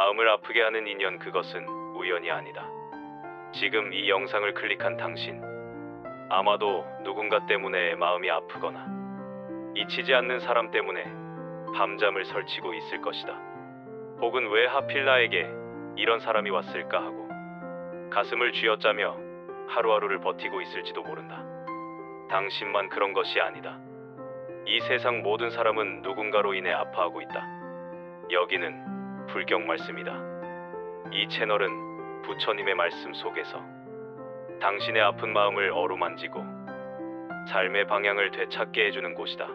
마음을 아프게 하는 인연, 그것은 우연이 아니다. 지금 이 영상을 클릭한 당신, 아마도 누군가 때문에 마음이 아프거나 잊히지 않는 사람 때문에 밤잠을 설치고 있을 것이다. 혹은 왜 하필 나에게 이런 사람이 왔을까 하고 가슴을 쥐어짜며 하루하루를 버티고 있을지도 모른다. 당신만 그런 것이 아니다. 이 세상 모든 사람은 누군가로 인해 아파하고 있다. 여기는 불경 말씀이다. 이 채널은 부처님의 말씀 속에서 당신의 아픈 마음을 어루만지고 삶의 방향을 되찾게 해주는 곳이다.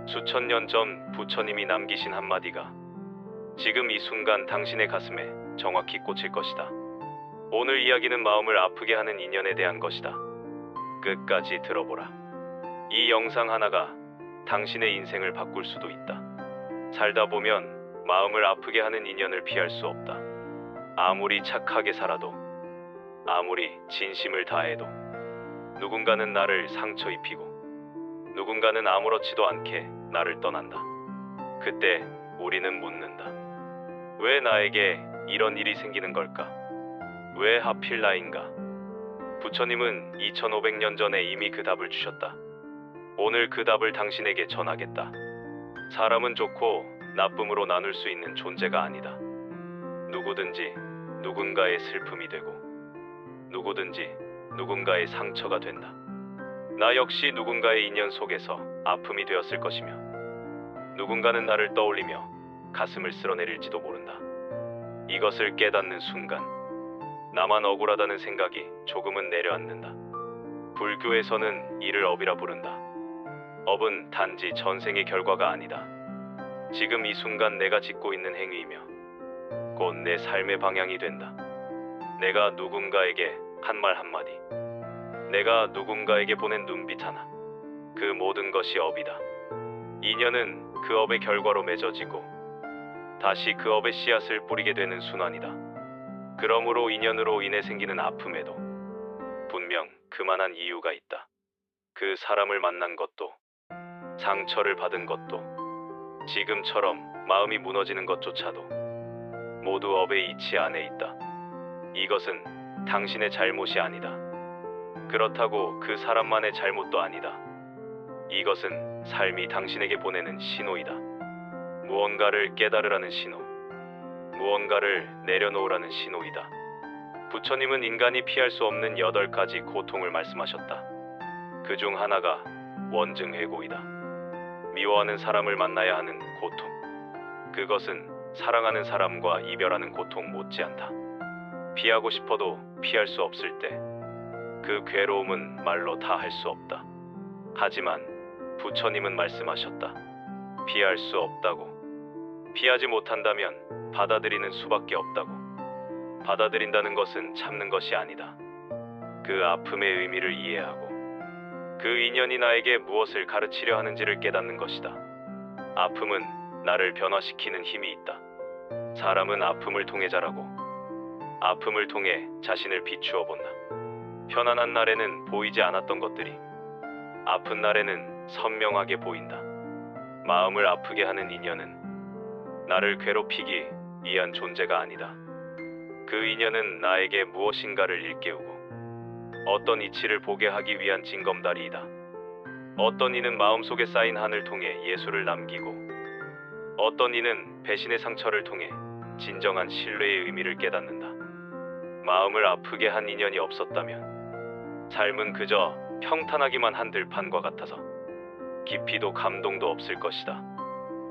수천 년 전 부처님이 남기신 한마디가 지금 이 순간 당신의 가슴에 정확히 꽂힐 것이다. 오늘 이야기는 마음을 아프게 하는 인연에 대한 것이다. 끝까지 들어보라. 이 영상 하나가 당신의 인생을 바꿀 수도 있다. 살다 보면 마음을 아프게 하는 인연을 피할 수 없다. 아무리 착하게 살아도, 아무리 진심을 다해도 누군가는 나를 상처 입히고 누군가는 아무렇지도 않게 나를 떠난다. 그때 우리는 묻는다. 왜 나에게 이런 일이 생기는 걸까? 왜 하필 나인가? 부처님은 2500년 전에 이미 그 답을 주셨다. 오늘 그 답을 당신에게 전하겠다. 사람은 좋고 나쁨으로 나눌 수 있는 존재가 아니다. 누구든지 누군가의 슬픔이 되고 누구든지 누군가의 상처가 된다. 나 역시 누군가의 인연 속에서 아픔이 되었을 것이며 누군가는 나를 떠올리며 가슴을 쓸어내릴지도 모른다. 이것을 깨닫는 순간 나만 억울하다는 생각이 조금은 내려앉는다. 불교에서는 이를 업이라 부른다. 업은 단지 전생의 결과가 아니다. 지금 이 순간 내가 짓고 있는 행위이며 곧 내 삶의 방향이 된다. 내가 누군가에게 한 말 한마디, 내가 누군가에게 보낸 눈빛 하나, 그 모든 것이 업이다. 인연은 그 업의 결과로 맺어지고 다시 그 업의 씨앗을 뿌리게 되는 순환이다. 그러므로 인연으로 인해 생기는 아픔에도 분명 그만한 이유가 있다. 그 사람을 만난 것도, 상처를 받은 것도, 지금처럼 마음이 무너지는 것조차도 모두 업의 이치 안에 있다. 이것은 당신의 잘못이 아니다. 그렇다고 그 사람만의 잘못도 아니다. 이것은 삶이 당신에게 보내는 신호이다. 무언가를 깨달으라는 신호, 무언가를 내려놓으라는 신호이다. 부처님은 인간이 피할 수 없는 8가지 고통을 말씀하셨다. 그 중 하나가 원증회고이다. 미워하는 사람을 만나야 하는 고통. 그것은 사랑하는 사람과 이별하는 고통 못지않다. 피하고 싶어도 피할 수 없을 때 그 괴로움은 말로 다 할 수 없다. 하지만 부처님은 말씀하셨다. 피할 수 없다고. 피하지 못한다면 받아들이는 수밖에 없다고. 받아들인다는 것은 참는 것이 아니다. 그 아픔의 의미를 이해하고 그 인연이 나에게 무엇을 가르치려 하는지를 깨닫는 것이다. 아픔은 나를 변화시키는 힘이 있다. 사람은 아픔을 통해 자라고 아픔을 통해 자신을 비추어 본다. 편안한 날에는 보이지 않았던 것들이 아픈 날에는 선명하게 보인다. 마음을 아프게 하는 인연은 나를 괴롭히기 위한 존재가 아니다. 그 인연은 나에게 무엇인가를 일깨우고 어떤 이치를 보게 하기 위한 징검다리이다. 어떤 이는 마음속에 쌓인 한을 통해 예수를 남기고 어떤 이는 배신의 상처를 통해 진정한 신뢰의 의미를 깨닫는다. 마음을 아프게 한 인연이 없었다면 삶은 그저 평탄하기만 한 들판과 같아서 깊이도 감동도 없을 것이다.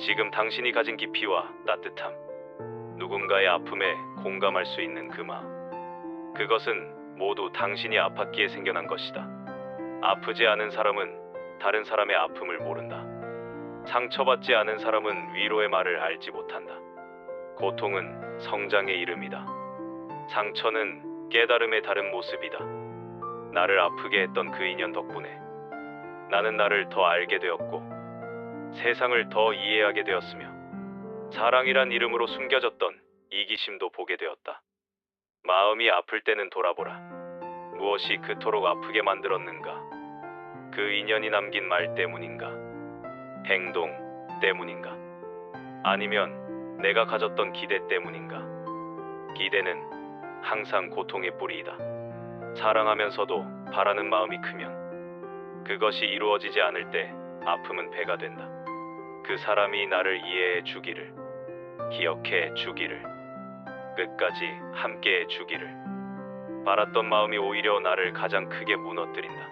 지금 당신이 가진 깊이와 따뜻함, 누군가의 아픔에 공감할 수 있는 그 마음, 그것은 모두 당신이 아팠기에 생겨난 것이다. 아프지 않은 사람은 다른 사람의 아픔을 모른다. 상처받지 않은 사람은 위로의 말을 알지 못한다. 고통은 성장의 이름이다. 상처는 깨달음의 다른 모습이다. 나를 아프게 했던 그 인연 덕분에 나는 나를 더 알게 되었고 세상을 더 이해하게 되었으며 사랑이란 이름으로 숨겨졌던 이기심도 보게 되었다. 마음이 아플 때는 돌아보라. 무엇이 그토록 아프게 만들었는가? 그 인연이 남긴 말 때문인가? 행동 때문인가? 아니면 내가 가졌던 기대 때문인가? 기대는 항상 고통의 뿌리이다. 사랑하면서도 바라는 마음이 크면 그것이 이루어지지 않을 때 아픔은 배가 된다. 그 사람이 나를 이해해 주기를, 기억해 주기를, 끝까지 함께해 주기를 바랐던 마음이 오히려 나를 가장 크게 무너뜨린다.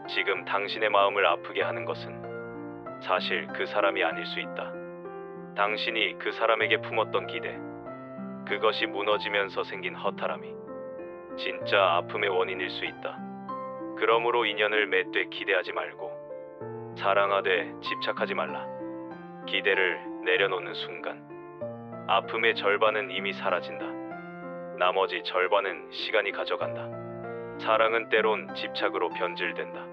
지금 당신의 마음을 아프게 하는 것은 사실 그 사람이 아닐 수 있다. 당신이 그 사람에게 품었던 기대, 그것이 무너지면서 생긴 허탈함이 진짜 아픔의 원인일 수 있다. 그러므로 인연을 맺되 기대하지 말고 사랑하되 집착하지 말라. 기대를 내려놓는 순간 아픔의 절반은 이미 사라진다. 나머지 절반은 시간이 가져간다. 사랑은 때론 집착으로 변질된다.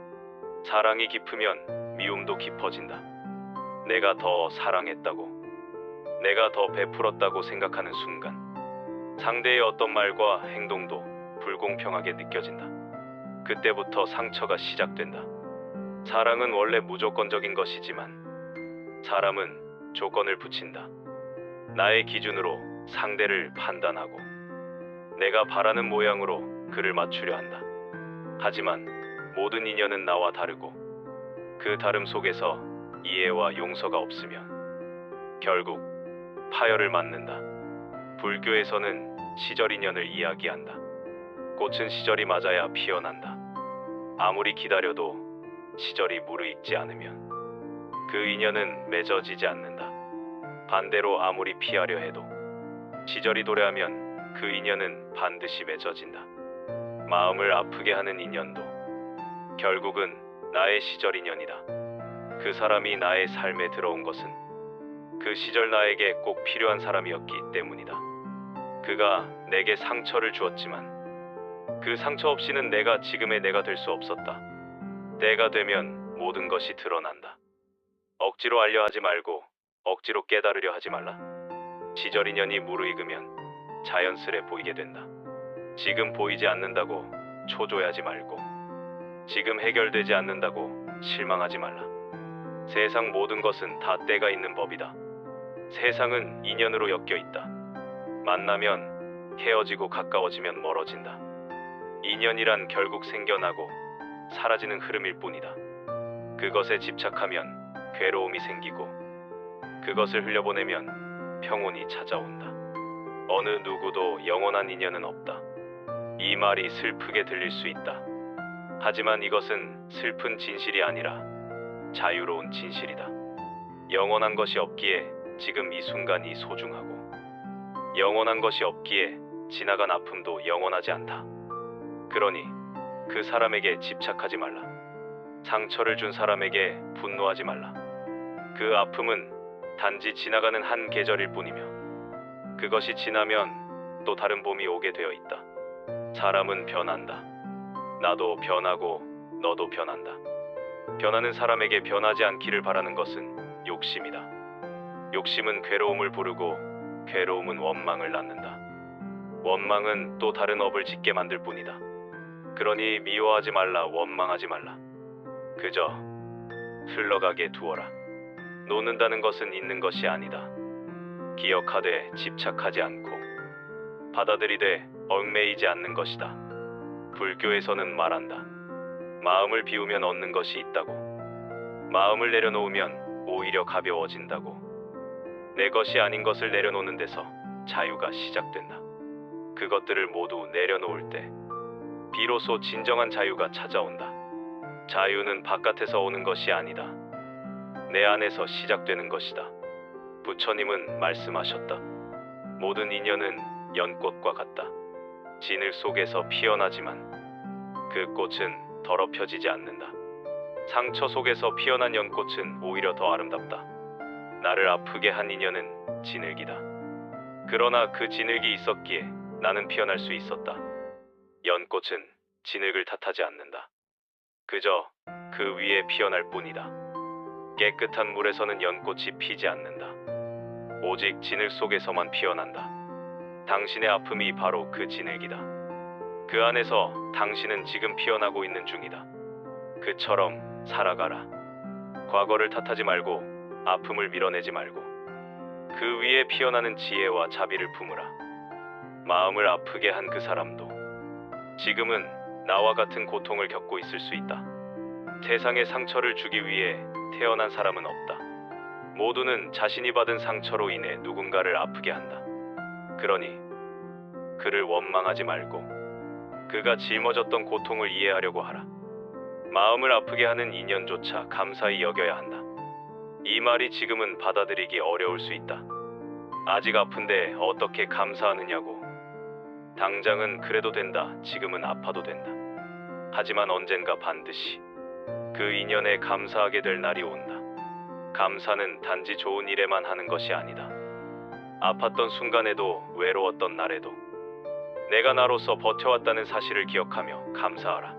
사랑이 깊으면 미움도 깊어진다. 내가 더 사랑했다고, 내가 더 베풀었다고 생각하는 순간 상대의 어떤 말과 행동도 불공평하게 느껴진다. 그때부터 상처가 시작된다. 사랑은 원래 무조건적인 것이지만 사람은 조건을 붙인다. 나의 기준으로 상대를 판단하고 내가 바라는 모양으로 그를 맞추려 한다. 하지만 모든 인연은 나와 다르고 그 다름 속에서 이해와 용서가 없으면 결국 파열을 맞는다. 불교에서는 시절 인연을 이야기한다. 꽃은 시절이 맞아야 피어난다. 아무리 기다려도 시절이 무르익지 않으면 그 인연은 맺어지지 않는다. 반대로 아무리 피하려 해도 시절이 도래하면 그 인연은 반드시 맺어진다. 마음을 아프게 하는 인연도 결국은 나의 시절 인연이다. 그 사람이 나의 삶에 들어온 것은 그 시절 나에게 꼭 필요한 사람이었기 때문이다. 그가 내게 상처를 주었지만 그 상처 없이는 내가 지금의 내가 될 수 없었다. 때가 되면 모든 것이 드러난다. 억지로 알려 하지 말고 억지로 깨달으려 하지 말라. 시절 인연이 무르익으면 자연스레 보이게 된다. 지금 보이지 않는다고 초조해하지 말고 지금 해결되지 않는다고 실망하지 말라. 세상 모든 것은 다 때가 있는 법이다. 세상은 인연으로 엮여 있다. 만나면 헤어지고 가까워지면 멀어진다. 인연이란 결국 생겨나고 사라지는 흐름일 뿐이다. 그것에 집착하면 괴로움이 생기고 그것을 흘려보내면 평온이 찾아온다. 어느 누구도 영원한 인연은 없다. 이 말이 슬프게 들릴 수 있다. 하지만 이것은 슬픈 진실이 아니라 자유로운 진실이다. 영원한 것이 없기에 지금 이 순간이 소중하고 영원한 것이 없기에 지나간 아픔도 영원하지 않다. 그러니 그 사람에게 집착하지 말라. 상처를 준 사람에게 분노하지 말라. 그 아픔은 단지 지나가는 한 계절일 뿐이며 그것이 지나면 또 다른 봄이 오게 되어 있다. 사람은 변한다. 나도 변하고 너도 변한다. 변하는 사람에게 변하지 않기를 바라는 것은 욕심이다. 욕심은 괴로움을 부르고 괴로움은 원망을 낳는다. 원망은 또 다른 업을 짓게 만들 뿐이다. 그러니 미워하지 말라, 원망하지 말라. 그저 흘러가게 두어라. 놓는다는 것은 있는 것이 아니다. 기억하되 집착하지 않고 받아들이되 얽매이지 않는 것이다. 불교에서는 말한다. 마음을 비우면 얻는 것이 있다고. 마음을 내려놓으면 오히려 가벼워진다고. 내 것이 아닌 것을 내려놓는 데서 자유가 시작된다. 그것들을 모두 내려놓을 때 비로소 진정한 자유가 찾아온다. 자유는 바깥에서 오는 것이 아니다. 내 안에서 시작되는 것이다. 부처님은 말씀하셨다. 모든 인연은 연꽃과 같다. 진흙 속에서 피어나지만 그 꽃은 더럽혀지지 않는다. 상처 속에서 피어난 연꽃은 오히려 더 아름답다. 나를 아프게 한 인연은 진흙이다. 그러나 그 진흙이 있었기에 나는 피어날 수 있었다. 연꽃은 진흙을 탓하지 않는다. 그저 그 위에 피어날 뿐이다. 깨끗한 물에서는 연꽃이 피지 않는다. 오직 진흙 속에서만 피어난다. 당신의 아픔이 바로 그 진흙이다. 그 안에서 당신은 지금 피어나고 있는 중이다. 그처럼 살아가라. 과거를 탓하지 말고 아픔을 밀어내지 말고 그 위에 피어나는 지혜와 자비를 품으라. 마음을 아프게 한 그 사람도 지금은 나와 같은 고통을 겪고 있을 수 있다. 세상에 상처를 주기 위해 태어난 사람은 없다. 모두는 자신이 받은 상처로 인해 누군가를 아프게 한다. 그러니 그를 원망하지 말고 그가 짊어졌던 고통을 이해하려고 하라. 마음을 아프게 하는 인연조차 감사히 여겨야 한다. 이 말이 지금은 받아들이기 어려울 수 있다. 아직 아픈데 어떻게 감사하느냐고. 당장은 그래도 된다. 지금은 아파도 된다. 하지만 언젠가 반드시 그 인연에 감사하게 될 날이 온다. 감사는 단지 좋은 일에만 하는 것이 아니다. 아팠던 순간에도 외로웠던 날에도 내가 나로서 버텨왔다는 사실을 기억하며 감사하라.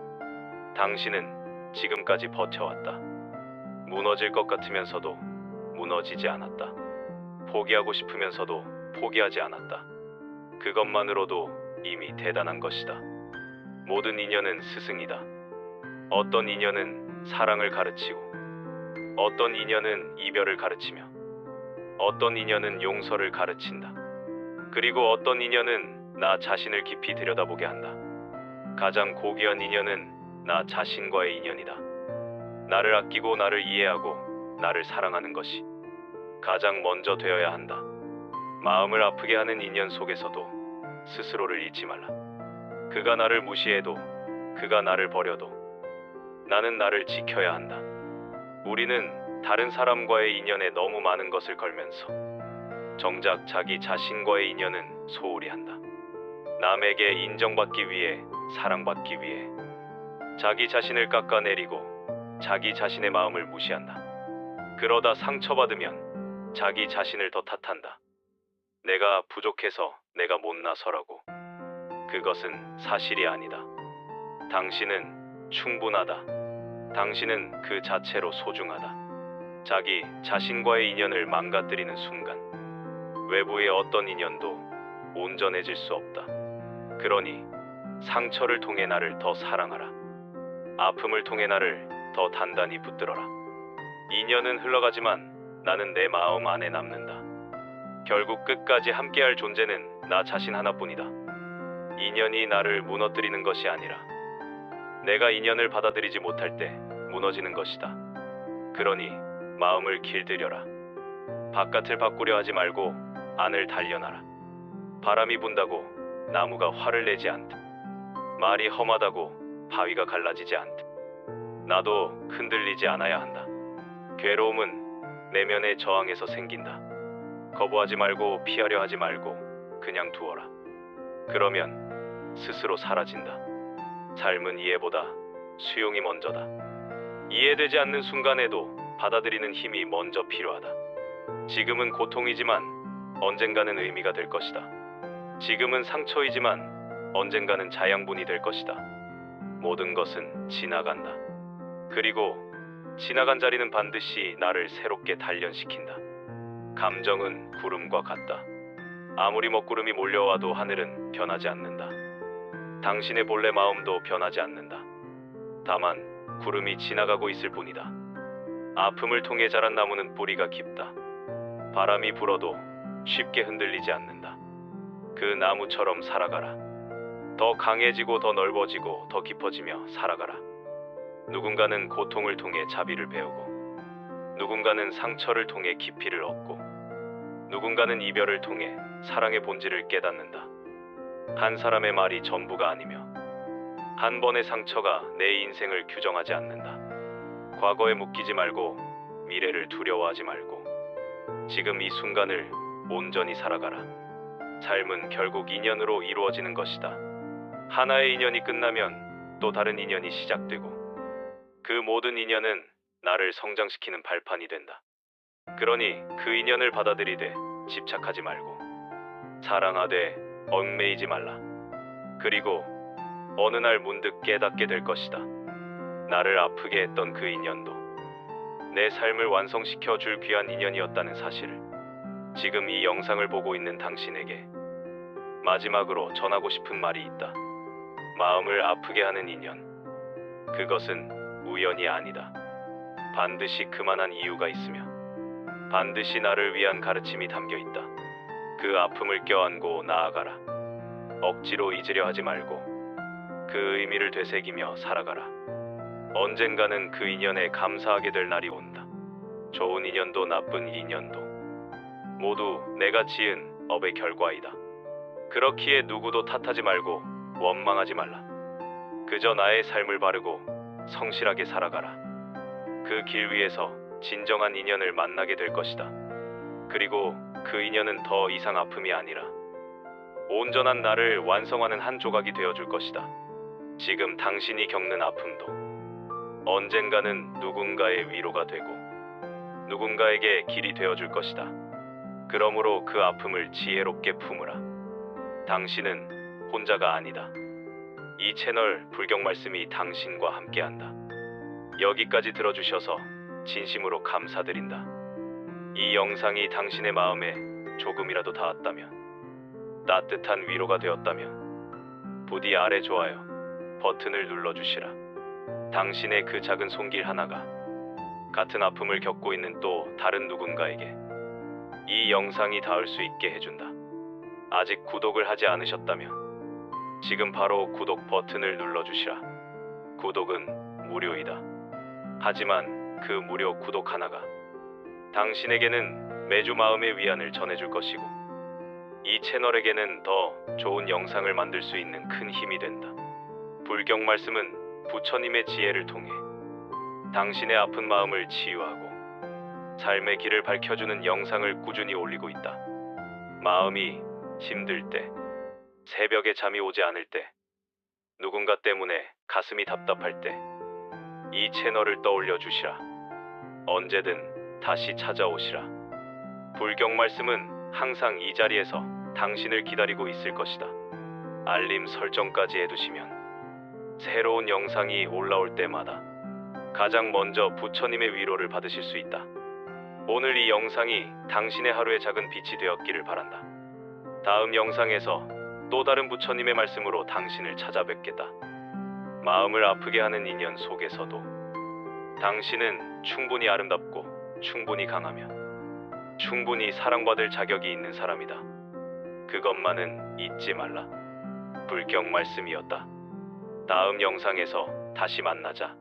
당신은 지금까지 버텨왔다. 무너질 것 같으면서도 무너지지 않았다. 포기하고 싶으면서도 포기하지 않았다. 그것만으로도 이미 대단한 것이다. 모든 인연은 스승이다. 어떤 인연은 사랑을 가르치고 어떤 인연은 이별을 가르치며 어떤 인연은 용서를 가르친다. 그리고 어떤 인연은 나 자신을 깊이 들여다보게 한다. 가장 고귀한 인연은 나 자신과의 인연이다. 나를 아끼고 나를 이해하고 나를 사랑하는 것이 가장 먼저 되어야 한다. 마음을 아프게 하는 인연 속에서도 스스로를 잊지 말라. 그가 나를 무시해도 그가 나를 버려도 나는 나를 지켜야 한다. 우리는 다른 사람과의 인연에 너무 많은 것을 걸면서 정작 자기 자신과의 인연은 소홀히 한다. 남에게 인정받기 위해, 사랑받기 위해 자기 자신을 깎아내리고 자기 자신의 마음을 무시한다. 그러다 상처받으면 자기 자신을 더 탓한다. 내가 부족해서 내가 못나서라고. 그것은 사실이 아니다. 당신은 충분하다. 당신은 그 자체로 소중하다. 자기 자신과의 인연을 망가뜨리는 순간 외부의 어떤 인연도 온전해질 수 없다. 그러니 상처를 통해 나를 더 사랑하라. 아픔을 통해 나를 더 단단히 붙들어라. 인연은 흘러가지만 나는 내 마음 안에 남는다. 결국 끝까지 함께할 존재는 나 자신 하나뿐이다. 인연이 나를 무너뜨리는 것이 아니라 내가 인연을 받아들이지 못할 때 무너지는 것이다. 그러니 마음을 길들여라. 바깥을 바꾸려 하지 말고 안을 단련하라. 바람이 분다고 나무가 화를 내지 않듯, 말이 험하다고 바위가 갈라지지 않듯 나도 흔들리지 않아야 한다. 괴로움은 내면의 저항에서 생긴다. 거부하지 말고 피하려 하지 말고 그냥 두어라. 그러면 스스로 사라진다. 삶은 이해보다 수용이 먼저다. 이해되지 않는 순간에도 받아들이는 힘이 먼저 필요하다. 지금은 고통이지만 언젠가는 의미가 될 것이다. 지금은 상처이지만 언젠가는 자양분이 될 것이다. 모든 것은 지나간다. 그리고 지나간 자리는 반드시 나를 새롭게 단련시킨다. 감정은 구름과 같다. 아무리 먹구름이 몰려와도 하늘은 변하지 않는다. 당신의 본래 마음도 변하지 않는다. 다만 구름이 지나가고 있을 뿐이다. 아픔을 통해 자란 나무는 뿌리가 깊다. 바람이 불어도 쉽게 흔들리지 않는다. 그 나무처럼 살아가라. 더 강해지고 더 넓어지고 더 깊어지며 살아가라. 누군가는 고통을 통해 자비를 배우고 누군가는 상처를 통해 깊이를 얻고 누군가는 이별을 통해 사랑의 본질을 깨닫는다. 한 사람의 말이 전부가 아니며 한 번의 상처가 내 인생을 규정하지 않는다. 과거에 묶이지 말고 미래를 두려워하지 말고 지금 이 순간을 온전히 살아가라. 삶은 결국 인연으로 이루어지는 것이다. 하나의 인연이 끝나면 또 다른 인연이 시작되고 그 모든 인연은 나를 성장시키는 발판이 된다. 그러니 그 인연을 받아들이되 집착하지 말고 사랑하되 얽매이지 말라. 그리고 어느 날 문득 깨닫게 될 것이다. 나를 아프게 했던 그 인연도 내 삶을 완성시켜 줄 귀한 인연이었다는 사실을 지금 이 영상을 보고 있는 당신에게 마지막으로 전하고 싶은 말이 있다. 마음을 아프게 하는 인연, 그것은 우연이 아니다. 반드시 그만한 이유가 있으며 반드시 나를 위한 가르침이 담겨 있다. 그 아픔을 껴안고 나아가라. 억지로 잊으려 하지 말고 그 의미를 되새기며 살아가라. 언젠가는 그 인연에 감사하게 될 날이 온다. 좋은 인연도 나쁜 인연도 모두 내가 지은 업의 결과이다. 그렇기에 누구도 탓하지 말고 원망하지 말라. 그저 나의 삶을 바르고 성실하게 살아가라. 그 길 위에서 진정한 인연을 만나게 될 것이다. 그리고 그 인연은 더 이상 아픔이 아니라 온전한 나를 완성하는 한 조각이 되어줄 것이다. 지금 당신이 겪는 아픔도 언젠가는 누군가의 위로가 되고 누군가에게 길이 되어줄 것이다. 그러므로 그 아픔을 지혜롭게 품으라. 당신은 혼자가 아니다. 이 채널 불경 말씀이 당신과 함께한다. 여기까지 들어주셔서 진심으로 감사드린다. 이 영상이 당신의 마음에 조금이라도 닿았다면, 따뜻한 위로가 되었다면 부디 아래 좋아요 버튼을 눌러주시라. 당신의 그 작은 손길 하나가 같은 아픔을 겪고 있는 또 다른 누군가에게 이 영상이 닿을 수 있게 해준다. 아직 구독을 하지 않으셨다면 지금 바로 구독 버튼을 눌러주시라. 구독은 무료이다. 하지만 그 무료 구독 하나가 당신에게는 매주 마음의 위안을 전해줄 것이고 이 채널에게는 더 좋은 영상을 만들 수 있는 큰 힘이 된다. 불경 말씀은 부처님의 지혜를 통해 당신의 아픈 마음을 치유하고 삶의 길을 밝혀주는 영상을 꾸준히 올리고 있다. 마음이 힘들 때, 새벽에 잠이 오지 않을 때, 누군가 때문에 가슴이 답답할 때 이 채널을 떠올려 주시라. 언제든 다시 찾아오시라. 불경 말씀은 항상 이 자리에서 당신을 기다리고 있을 것이다. 알림 설정까지 해두시면 새로운 영상이 올라올 때마다 가장 먼저 부처님의 위로를 받으실 수 있다. 오늘 이 영상이 당신의 하루의 작은 빛이 되었기를 바란다. 다음 영상에서 또 다른 부처님의 말씀으로 당신을 찾아뵙겠다. 마음을 아프게 하는 인연 속에서도 당신은 충분히 아름답고 충분히 강하며 충분히 사랑받을 자격이 있는 사람이다. 그것만은 잊지 말라. 불경 말씀이었다. 다음 영상에서 다시 만나자.